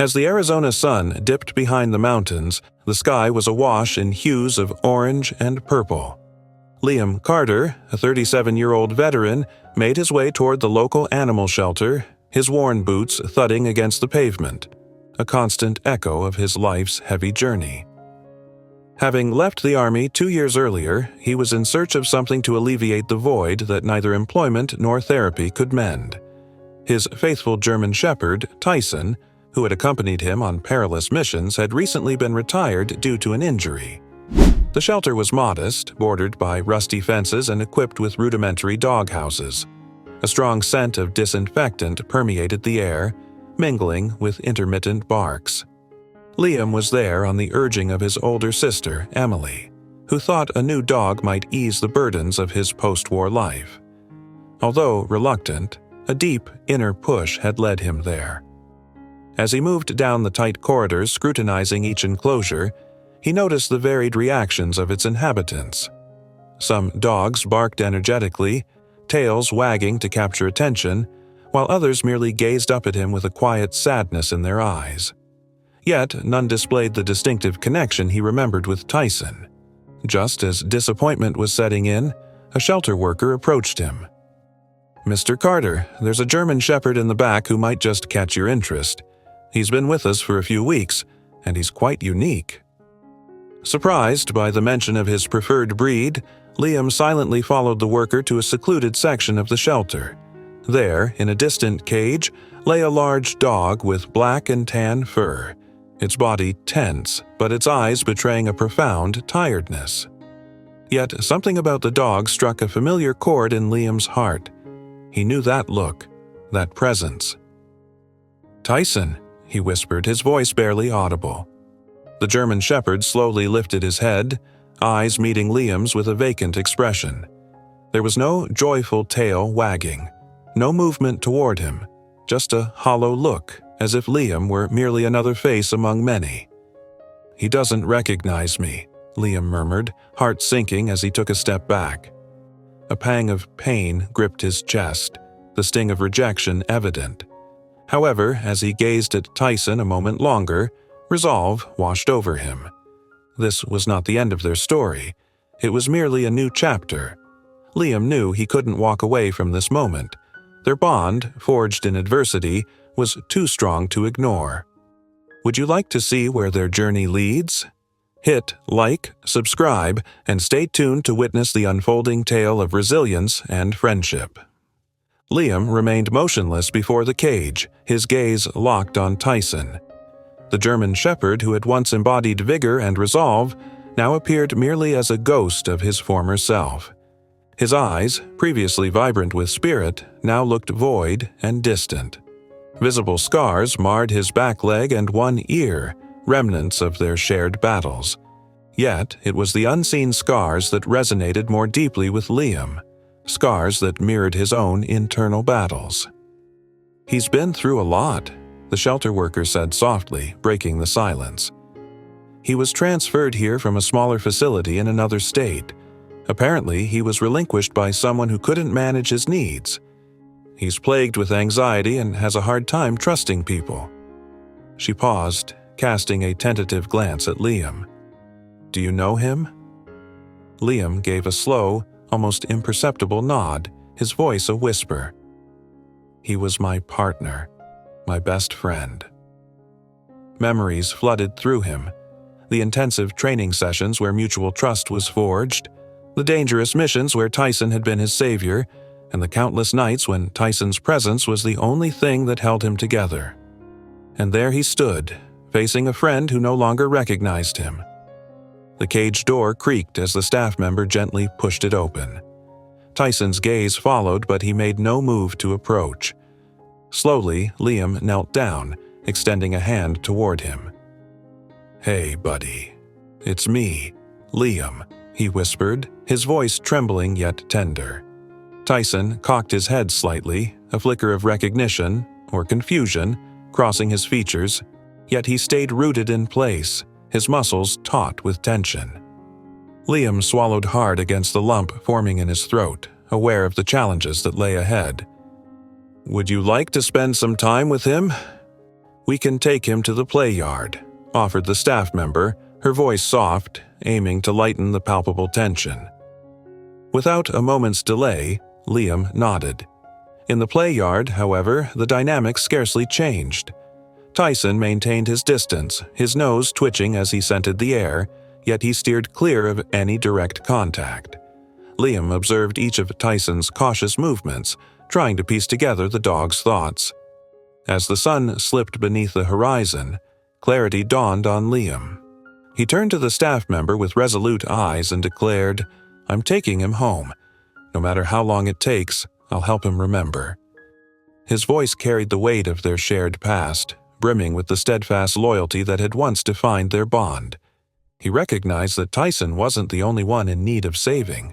As the Arizona sun dipped behind the mountains, the sky was awash in hues of orange and purple. Liam Carter, a 37-year-old veteran, made his way toward the local animal shelter, his worn boots thudding against the pavement, a constant echo of his life's heavy journey. Having left the Army 2 years earlier, he was in search of something to alleviate the void that neither employment nor therapy could mend. His faithful German shepherd, Tyson, who had accompanied him on perilous missions, had recently been retired due to an injury. The shelter was modest, bordered by rusty fences and equipped with rudimentary dog houses. A strong scent of disinfectant permeated the air, mingling with intermittent barks. Liam was there on the urging of his older sister, Emily, who thought a new dog might ease the burdens of his post-war life. Although reluctant, a deep inner push had led him there. As he moved down the tight corridors, scrutinizing each enclosure, he noticed the varied reactions of its inhabitants. Some dogs barked energetically, tails wagging to capture attention, while others merely gazed up at him with a quiet sadness in their eyes. Yet none displayed the distinctive connection he remembered with Tyson. Just as disappointment was setting in, a shelter worker approached him. "Mr. Carter, there's a German shepherd in the back who might just catch your interest. He's been with us for a few weeks, and he's quite unique." Surprised by the mention of his preferred breed, Liam silently followed the worker to a secluded section of the shelter. There, in a distant cage, lay a large dog with black and tan fur, its body tense, but its eyes betraying a profound tiredness. Yet something about the dog struck a familiar chord in Liam's heart. He knew that look, that presence. "Tyson," he whispered, his voice barely audible. The German shepherd slowly lifted his head, eyes meeting Liam's with a vacant expression. There was no joyful tail wagging, no movement toward him, just a hollow look, as if Liam were merely another face among many. "He doesn't recognize me," Liam murmured, heart sinking as he took a step back. A pang of pain gripped his chest, the sting of rejection evident. However, as he gazed at Tyson a moment longer, resolve washed over him. This was not the end of their story. It was merely a new chapter. Liam knew he couldn't walk away from this moment. Their bond, forged in adversity, was too strong to ignore. Would you like to see where their journey leads? Hit like, subscribe, and stay tuned to witness the unfolding tale of resilience and friendship. Liam remained motionless before the cage, his gaze locked on Tyson. The German shepherd who had once embodied vigor and resolve now appeared merely as a ghost of his former self. His eyes, previously vibrant with spirit, now looked void and distant. Visible scars marred his back leg and one ear, remnants of their shared battles. Yet it was the unseen scars that resonated more deeply with Liam, scars that mirrored his own internal battles. "He's been through a lot," the shelter worker said softly, breaking the silence. "He was transferred here from a smaller facility in another state. Apparently, he was relinquished by someone who couldn't manage his needs. He's plagued with anxiety and has a hard time trusting people." She paused, casting a tentative glance at Liam. "Do you know him?" Liam gave a slow, almost imperceptible nod, his voice a whisper. "He was my partner. My best friend." Memories flooded through him. The intensive training sessions where mutual trust was forged, the dangerous missions where Tyson had been his savior, and the countless nights when Tyson's presence was the only thing that held him together. And there he stood, facing a friend who no longer recognized him. The cage door creaked as the staff member gently pushed it open. Tyson's gaze followed, but he made no move to approach. Slowly, Liam knelt down, extending a hand toward him. "Hey, buddy. It's me, Liam," he whispered, his voice trembling yet tender. Tyson cocked his head slightly, a flicker of recognition, or confusion, crossing his features, yet he stayed rooted in place, his muscles taut with tension. Liam swallowed hard against the lump forming in his throat, aware of the challenges that lay ahead. "Would you like to spend some time with him?" "We can take him to the play yard," offered the staff member, her voice soft, aiming to lighten the palpable tension. Without a moment's delay, Liam nodded. In the play yard, however, the dynamic scarcely changed. Tyson maintained his distance, his nose twitching as he scented the air, yet he steered clear of any direct contact. Liam observed each of Tyson's cautious movements, trying to piece together the dog's thoughts. As the sun slipped beneath the horizon, clarity dawned on Liam. He turned to the staff member with resolute eyes and declared, "I'm taking him home. No matter how long it takes, I'll help him remember." His voice carried the weight of their shared past, brimming with the steadfast loyalty that had once defined their bond. He recognized that Tyson wasn't the only one in need of saving.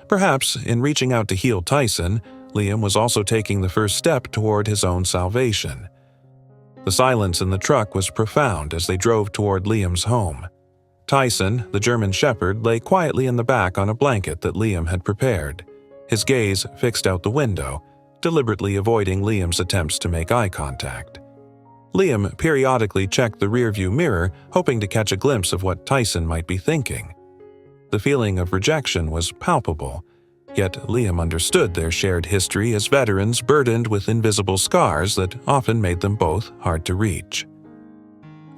Perhaps, in reaching out to heal Tyson, Liam was also taking the first step toward his own salvation. The silence in the truck was profound as they drove toward Liam's home. Tyson, the German Shepherd, lay quietly in the back on a blanket that Liam had prepared, his gaze fixed out the window, deliberately avoiding Liam's attempts to make eye contact. Liam periodically checked the rearview mirror, hoping to catch a glimpse of what Tyson might be thinking. The feeling of rejection was palpable, yet Liam understood their shared history as veterans burdened with invisible scars that often made them both hard to reach.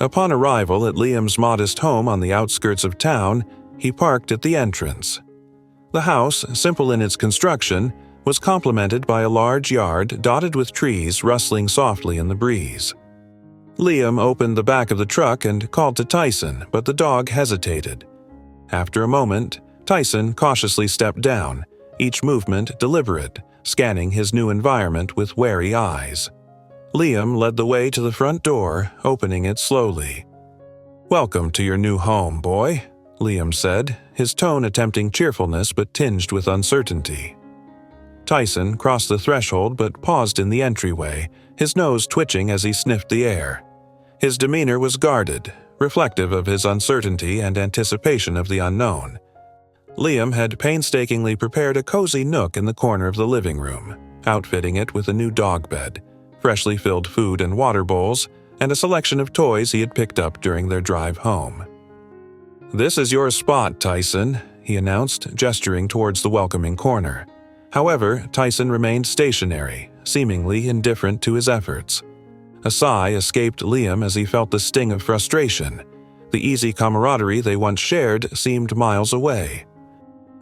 Upon arrival at Liam's modest home on the outskirts of town, he parked at the entrance. The house, simple in its construction, was complemented by a large yard dotted with trees rustling softly in the breeze. Liam opened the back of the truck and called to Tyson, but the dog hesitated. After a moment, Tyson cautiously stepped down, each movement deliberate, scanning his new environment with wary eyes. Liam led the way to the front door, opening it slowly. "Welcome to your new home, boy," Liam said, his tone attempting cheerfulness but tinged with uncertainty. Tyson crossed the threshold but paused in the entryway, his nose twitching as he sniffed the air. His demeanor was guarded, reflective of his uncertainty and anticipation of the unknown. Liam had painstakingly prepared a cozy nook in the corner of the living room, outfitting it with a new dog bed, freshly filled food and water bowls, and a selection of toys he had picked up during their drive home. "This is your spot, Tyson," he announced, gesturing towards the welcoming corner. However, Tyson remained stationary, seemingly indifferent to his efforts. A sigh escaped Liam as he felt the sting of frustration. The easy camaraderie they once shared seemed miles away.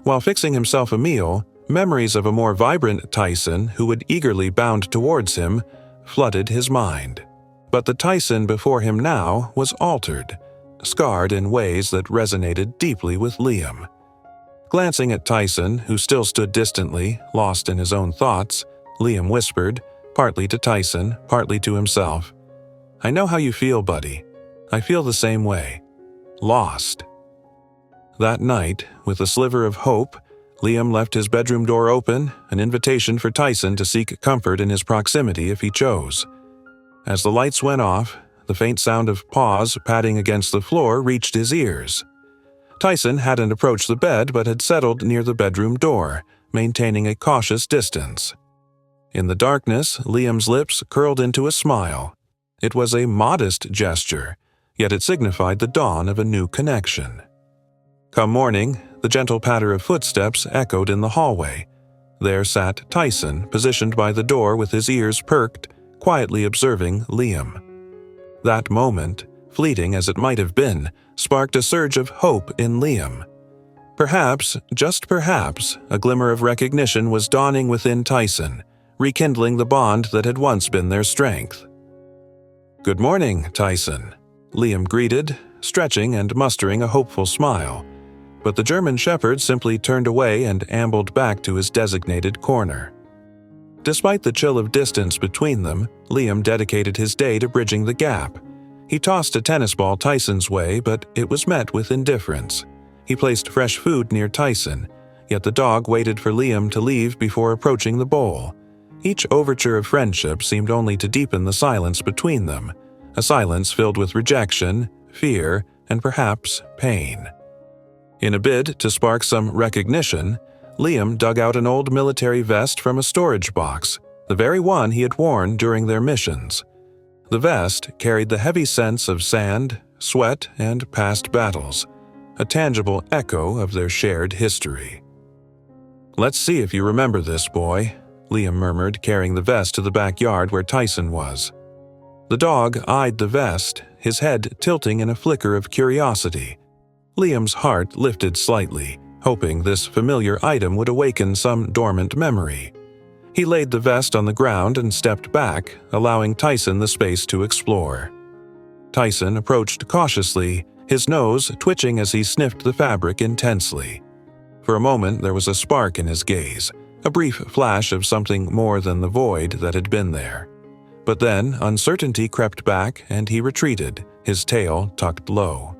While fixing himself a meal, memories of a more vibrant Tyson who would eagerly bound towards him flooded his mind. But the Tyson before him now was altered, scarred in ways that resonated deeply with Liam. Glancing at Tyson, who still stood distantly, lost in his own thoughts, Liam whispered, partly to Tyson, partly to himself, "I know how you feel, buddy. I feel the same way. Lost." That night, with a sliver of hope, Liam left his bedroom door open, an invitation for Tyson to seek comfort in his proximity if he chose. As the lights went off, the faint sound of paws padding against the floor reached his ears. Tyson hadn't approached the bed but had settled near the bedroom door, maintaining a cautious distance. In the darkness, Liam's lips curled into a smile. It was a modest gesture, yet it signified the dawn of a new connection. Come morning, the gentle patter of footsteps echoed in the hallway. There sat Tyson, positioned by the door with his ears perked, quietly observing Liam. That moment, fleeting as it might have been, sparked a surge of hope in Liam. Perhaps, just perhaps, a glimmer of recognition was dawning within Tyson, rekindling the bond that had once been their strength. "Good morning, Tyson," Liam greeted, stretching and mustering a hopeful smile. But the German Shepherd simply turned away and ambled back to his designated corner. Despite the chill of distance between them, Liam dedicated his day to bridging the gap. He tossed a tennis ball Tyson's way, but it was met with indifference. He placed fresh food near Tyson, yet the dog waited for Liam to leave before approaching the bowl. Each overture of friendship seemed only to deepen the silence between them, a silence filled with rejection, fear, and perhaps pain. In a bid to spark some recognition, Liam dug out an old military vest from a storage box, the very one he had worn during their missions. The vest carried the heavy scents of sand, sweat, and past battles, a tangible echo of their shared history. "Let's see if you remember this, boy," Liam murmured, carrying the vest to the backyard where Tyson was. The dog eyed the vest, his head tilting in a flicker of curiosity. Liam's heart lifted slightly, hoping this familiar item would awaken some dormant memory. He laid the vest on the ground and stepped back, allowing Tyson the space to explore. Tyson approached cautiously, his nose twitching as he sniffed the fabric intensely. For a moment there was a spark in his gaze, a brief flash of something more than the void that had been there. But then uncertainty crept back and he retreated, his tail tucked low.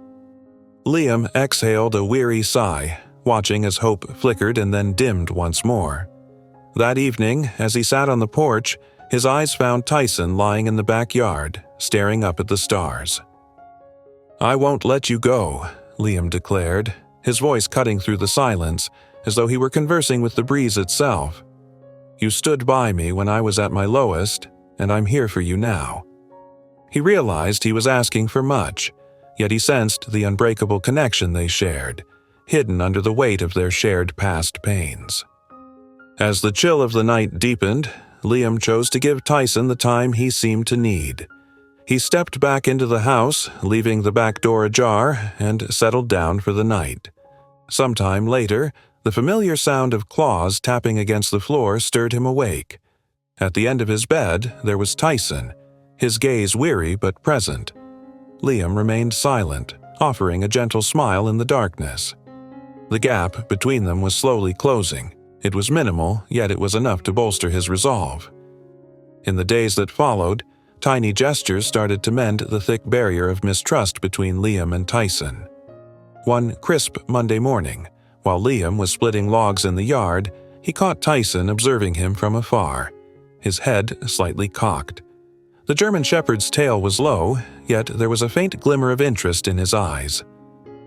Liam exhaled a weary sigh, watching as hope flickered and then dimmed once more. That evening, as he sat on the porch, his eyes found Tyson lying in the backyard, staring up at the stars. "I won't let you go," Liam declared, his voice cutting through the silence, as though he were conversing with the breeze itself. "You stood by me when I was at my lowest, and I'm here for you now." He realized he was asking for much, yet he sensed the unbreakable connection they shared, hidden under the weight of their shared past pains. As the chill of the night deepened, Liam chose to give Tyson the time he seemed to need. He stepped back into the house, leaving the back door ajar, and settled down for the night. Sometime later, the familiar sound of claws tapping against the floor stirred him awake. At the end of his bed, there was Tyson, his gaze weary but present. Liam remained silent, offering a gentle smile in the darkness. The gap between them was slowly closing. It was minimal, yet it was enough to bolster his resolve. In the days that followed, tiny gestures started to mend the thick barrier of mistrust between Liam and Tyson. One crisp Monday morning, while Liam was splitting logs in the yard, he caught Tyson observing him from afar, his head slightly cocked. The German Shepherd's tail was low, yet there was a faint glimmer of interest in his eyes.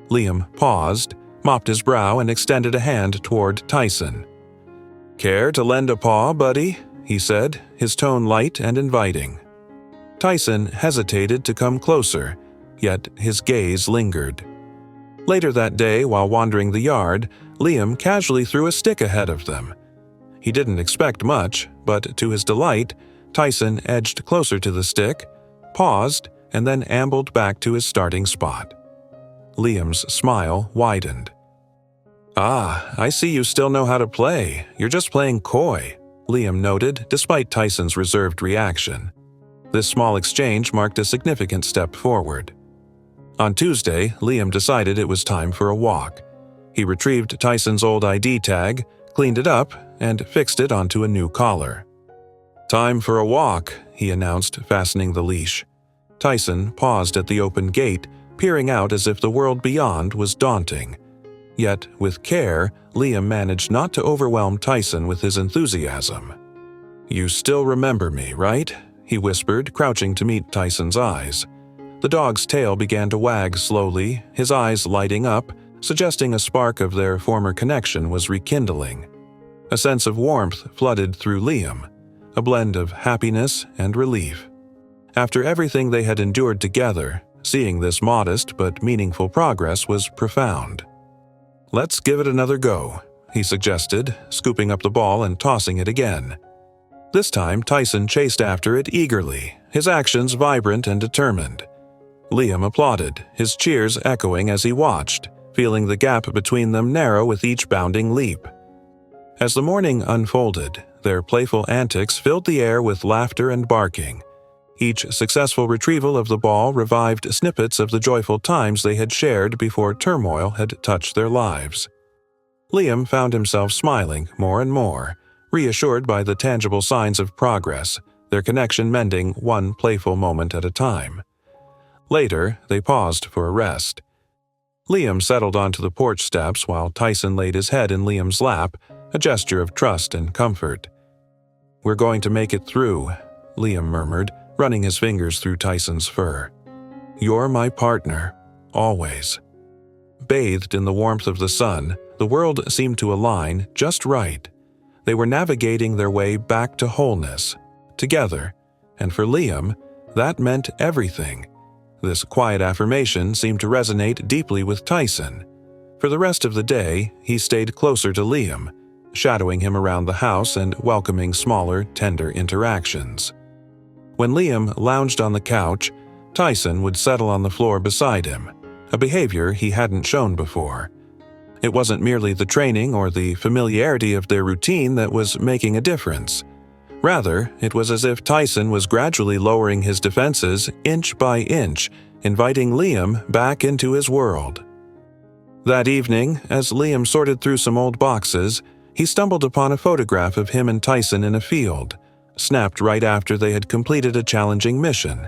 Liam paused, mopped his brow, and extended a hand toward Tyson. "Care to lend a paw, buddy?" he said, his tone light and inviting. Tyson hesitated to come closer, yet his gaze lingered. Later that day, while wandering the yard, Liam casually threw a stick ahead of them. He didn't expect much, but to his delight, Tyson edged closer to the stick, paused, and then ambled back to his starting spot. Liam's smile widened. "Ah, I see you still know how to play. You're just playing coy," Liam noted, despite Tyson's reserved reaction. This small exchange marked a significant step forward. On Tuesday, Liam decided it was time for a walk. He retrieved Tyson's old ID tag, cleaned it up, and fixed it onto a new collar. "Time for a walk," he announced, fastening the leash. Tyson paused at the open gate, peering out as if the world beyond was daunting. Yet, with care, Liam managed not to overwhelm Tyson with his enthusiasm. "You still remember me, right?" he whispered, crouching to meet Tyson's eyes. The dog's tail began to wag slowly, his eyes lighting up, suggesting a spark of their former connection was rekindling. A sense of warmth flooded through Liam, a blend of happiness and relief. After everything they had endured together, seeing this modest but meaningful progress was profound. "Let's give it another go," he suggested, scooping up the ball and tossing it again. This time, Tyson chased after it eagerly, his actions vibrant and determined. Liam applauded, his cheers echoing as he watched, feeling the gap between them narrow with each bounding leap. As the morning unfolded, their playful antics filled the air with laughter and barking. Each successful retrieval of the ball revived snippets of the joyful times they had shared before turmoil had touched their lives. Liam found himself smiling more and more, reassured by the tangible signs of progress, their connection mending one playful moment at a time. Later, they paused for a rest. Liam settled onto the porch steps while Tyson laid his head in Liam's lap, a gesture of trust and comfort. "We're going to make it through," Liam murmured, running his fingers through Tyson's fur. "You're my partner, always." Bathed in the warmth of the sun, the world seemed to align just right. They were navigating their way back to wholeness, together, and for Liam, That meant everything. This quiet affirmation seemed to resonate deeply with Tyson. For the rest of the day, he stayed closer to Liam, shadowing him around the house and welcoming smaller, tender interactions. When Liam lounged on the couch, Tyson would settle on the floor beside him, a behavior he hadn't shown before. It wasn't merely the training or the familiarity of their routine that was making a difference. Rather, it was as if Tyson was gradually lowering his defenses inch by inch, inviting Liam back into his world. That evening, as Liam sorted through some old boxes, he stumbled upon a photograph of him and Tyson in a field, snapped right after they had completed a challenging mission.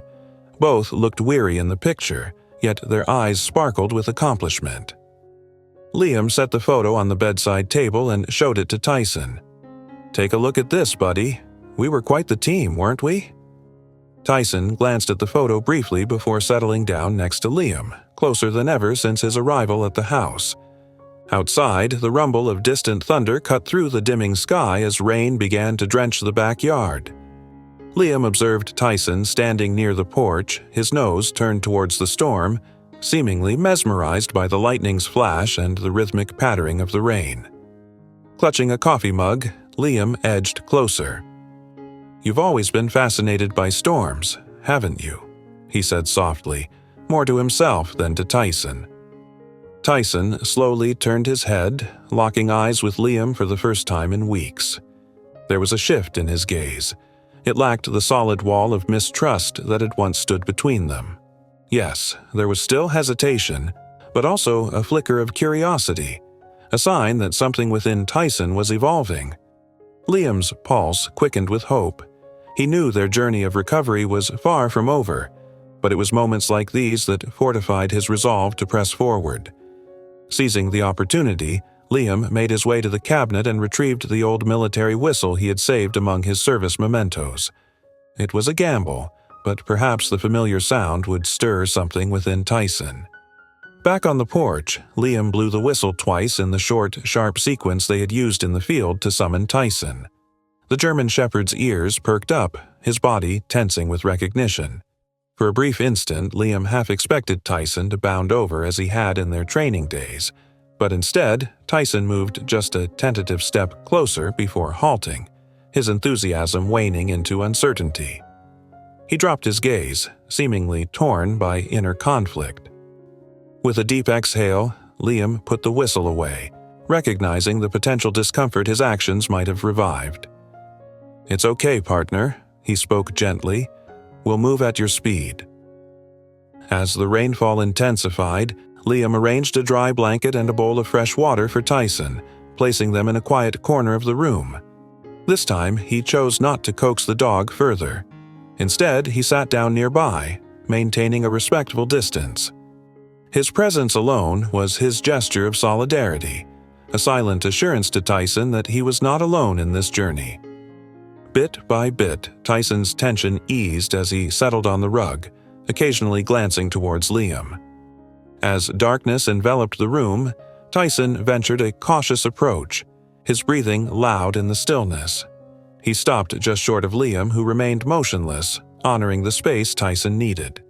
Both looked weary in the picture, yet their eyes sparkled with accomplishment. Liam set the photo on the bedside table and showed it to Tyson. "Take a look at this, buddy. We were quite the team, weren't we?" Tyson glanced at the photo briefly before settling down next to Liam, closer than ever since his arrival at the house. Outside, the rumble of distant thunder cut through the dimming sky as rain began to drench the backyard. Liam observed Tyson standing near the porch, his nose turned towards the storm, seemingly mesmerized by the lightning's flash and the rhythmic pattering of the rain. Clutching a coffee mug, Liam edged closer. "You've always been fascinated by storms, haven't you?" he said softly, more to himself than to Tyson. Tyson slowly turned his head, locking eyes with Liam for the first time in weeks. There was a shift in his gaze. It lacked the solid wall of mistrust that had once stood between them. Yes, there was still hesitation, but also a flicker of curiosity, a sign that something within Tyson was evolving. Liam's pulse quickened with hope. He knew their journey of recovery was far from over, but it was moments like these that fortified his resolve to press forward. Seizing the opportunity, Liam made his way to the cabinet and retrieved the old military whistle he had saved among his service mementos. It was a gamble, but perhaps the familiar sound would stir something within Tyson. Back on the porch, Liam blew the whistle twice in the short, sharp sequence they had used in the field to summon Tyson. The German shepherd's ears perked up, his body tensing with recognition. For a brief instant, Liam half expected Tyson to bound over as he had in their training days, but instead, Tyson moved just a tentative step closer before halting, his enthusiasm waning into uncertainty. He dropped his gaze, seemingly torn by inner conflict. With a deep exhale, Liam put the whistle away, recognizing the potential discomfort his actions might have revived. "It's okay, partner," he spoke gently. "We'll move at your speed." As the rainfall intensified, Liam arranged a dry blanket and a bowl of fresh water for Tyson, placing them in a quiet corner of the room. This time, he chose not to coax the dog further. Instead, he sat down nearby, maintaining a respectful distance. His presence alone was his gesture of solidarity, a silent assurance to Tyson that he was not alone in this journey. Bit by bit, Tyson's tension eased as he settled on the rug, occasionally glancing towards Liam. As darkness enveloped the room, Tyson ventured a cautious approach, his breathing loud in the stillness. He stopped just short of Liam, who remained motionless, honoring the space Tyson needed.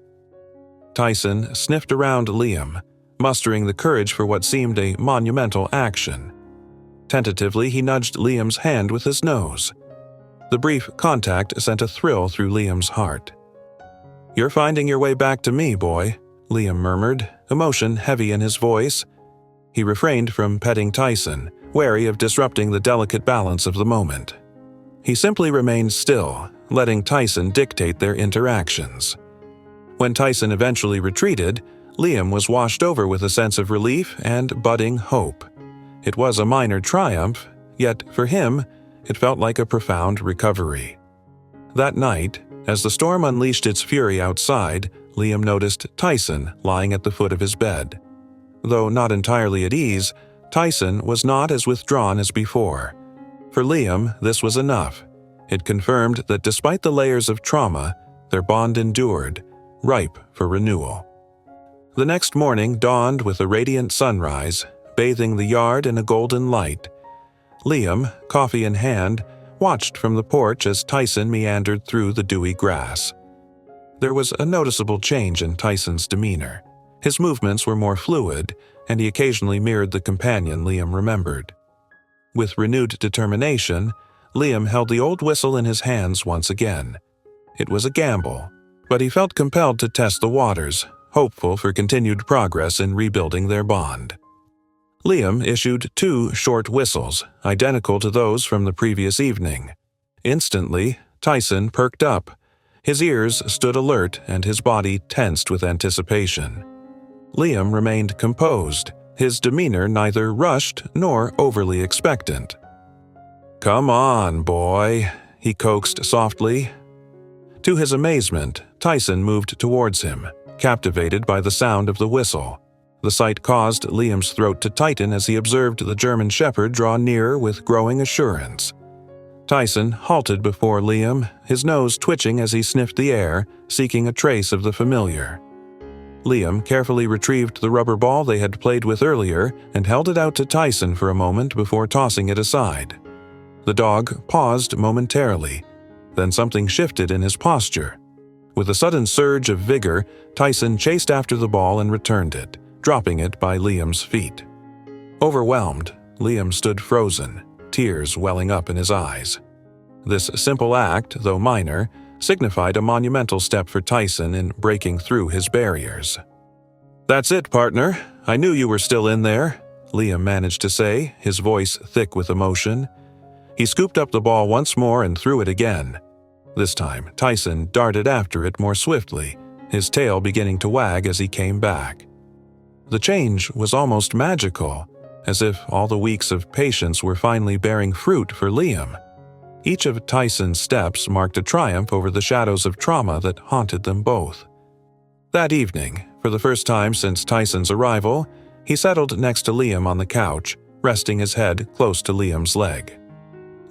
Tyson sniffed around Liam, mustering the courage for what seemed a monumental action. Tentatively, he nudged Liam's hand with his nose. The brief contact sent a thrill through Liam's heart. "You're finding your way back to me, boy," Liam murmured, emotion heavy in his voice. He refrained from petting Tyson, wary of disrupting the delicate balance of the moment. He simply remained still, letting Tyson dictate their interactions. When Tyson eventually retreated, Liam was washed over with a sense of relief and budding hope. It was a minor triumph, yet for him, it felt like a profound recovery. That night, as the storm unleashed its fury outside, Liam noticed Tyson lying at the foot of his bed. Though not entirely at ease, Tyson was not as withdrawn as before. For Liam, this was enough. It confirmed that despite the layers of trauma, their bond endured, ripe for renewal. The next morning dawned with a radiant sunrise, bathing the yard in a golden light. Liam, coffee in hand, watched from the porch as Tyson meandered through the dewy grass. There was a noticeable change in Tyson's demeanor. His movements were more fluid, and he occasionally mirrored the companion Liam remembered. With renewed determination, Liam held the old whistle in his hands once again. It was a gamble, but he felt compelled to test the waters, hopeful for continued progress in rebuilding their bond. Liam issued 2 short whistles, identical to those from the previous evening. Instantly, Tyson perked up. His ears stood alert and his body tensed with anticipation. Liam remained composed, his demeanor neither rushed nor overly expectant. "Come on, boy," he coaxed softly. To his amazement, Tyson moved towards him, captivated by the sound of the whistle. The sight caused Liam's throat to tighten as he observed the German Shepherd draw nearer with growing assurance. Tyson halted before Liam, his nose twitching as he sniffed the air, seeking a trace of the familiar. Liam carefully retrieved the rubber ball they had played with earlier and held it out to Tyson for a moment before tossing it aside. The dog paused momentarily, then something shifted in his posture. With a sudden surge of vigor, Tyson chased after the ball and returned it, dropping it by Liam's feet. Overwhelmed, Liam stood frozen, tears welling up in his eyes. This simple act, though minor, signified a monumental step for Tyson in breaking through his barriers. "That's it, partner. I knew you were still in there," Liam managed to say, his voice thick with emotion. He scooped up the ball once more and threw it again. This time, Tyson darted after it more swiftly, his tail beginning to wag as he came back. The change was almost magical, as if all the weeks of patience were finally bearing fruit for Liam. Each of Tyson's steps marked a triumph over the shadows of trauma that haunted them both. That evening, for the first time since Tyson's arrival, he settled next to Liam on the couch, resting his head close to Liam's leg.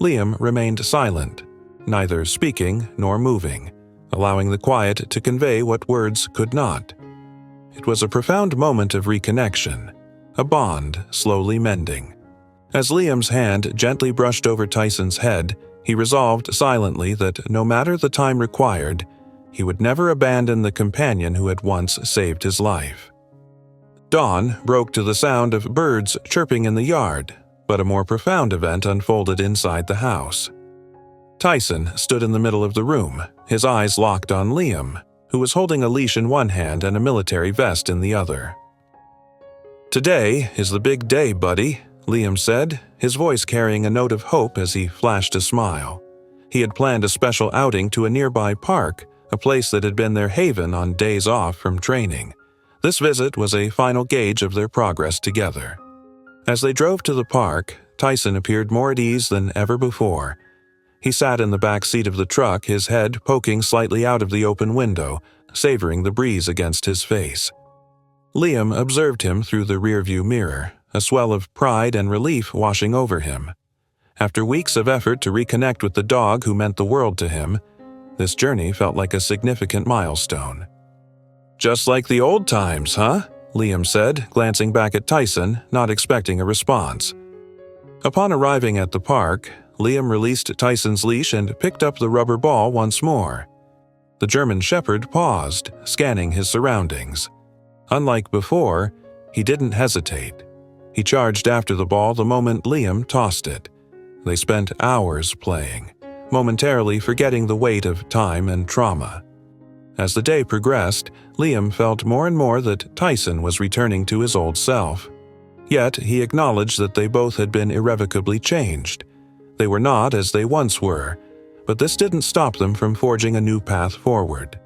Liam remained silent, neither speaking nor moving, allowing the quiet to convey what words could not. It was a profound moment of reconnection, a bond slowly mending. As Liam's hand gently brushed over Tyson's head, he resolved silently that no matter the time required, he would never abandon the companion who had once saved his life. Dawn broke to the sound of birds chirping in the yard, but a more profound event unfolded inside the house. Tyson stood in the middle of the room, his eyes locked on Liam, who was holding a leash in one hand and a military vest in the other. "Today is the big day, buddy," Liam said, his voice carrying a note of hope as he flashed a smile. He had planned a special outing to a nearby park, a place that had been their haven on days off from training. This visit was a final gauge of their progress together. As they drove to the park, Tyson appeared more at ease than ever before. He sat in the back seat of the truck, his head poking slightly out of the open window, savoring the breeze against his face. Liam observed him through the rearview mirror, a swell of pride and relief washing over him. After weeks of effort to reconnect with the dog who meant the world to him, this journey felt like a significant milestone. "Just like the old times, huh?" Liam said, glancing back at Tyson, not expecting a response. Upon arriving at the park, Liam released Tyson's leash and picked up the rubber ball once more. The German Shepherd paused, scanning his surroundings. Unlike before, he didn't hesitate. He charged after the ball the moment Liam tossed it. They spent hours playing, momentarily forgetting the weight of time and trauma. As the day progressed, Liam felt more and more that Tyson was returning to his old self. Yet he acknowledged that they both had been irrevocably changed. They were not as they once were, but this didn't stop them from forging a new path forward.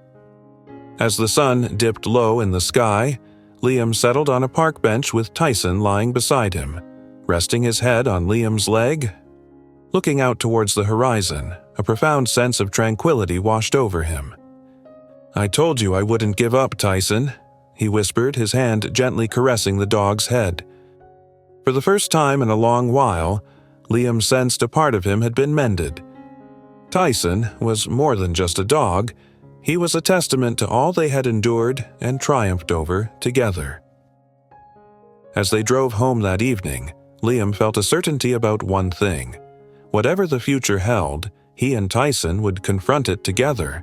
As the sun dipped low in the sky, Liam settled on a park bench with Tyson lying beside him, resting his head on Liam's leg. Looking out towards the horizon, a profound sense of tranquility washed over him. "I told you I wouldn't give up, Tyson," he whispered, his hand gently caressing the dog's head. For the first time in a long while, Liam sensed a part of him had been mended. Tyson was more than just a dog. He was a testament to all they had endured and triumphed over together. As they drove home that evening, Liam felt a certainty about one thing. Whatever the future held, he and Tyson would confront it together.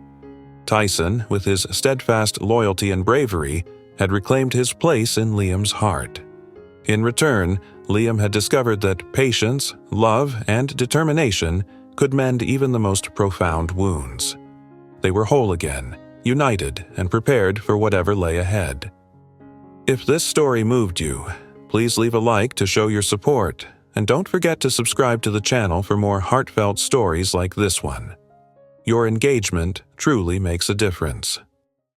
Tyson, with his steadfast loyalty and bravery, had reclaimed his place in Liam's heart. In return, Liam had discovered that patience, love, and determination could mend even the most profound wounds. They were whole again, united, and prepared for whatever lay ahead. If this story moved you, please leave a like to show your support, and don't forget to subscribe to the channel for more heartfelt stories like this one. Your engagement truly makes a difference.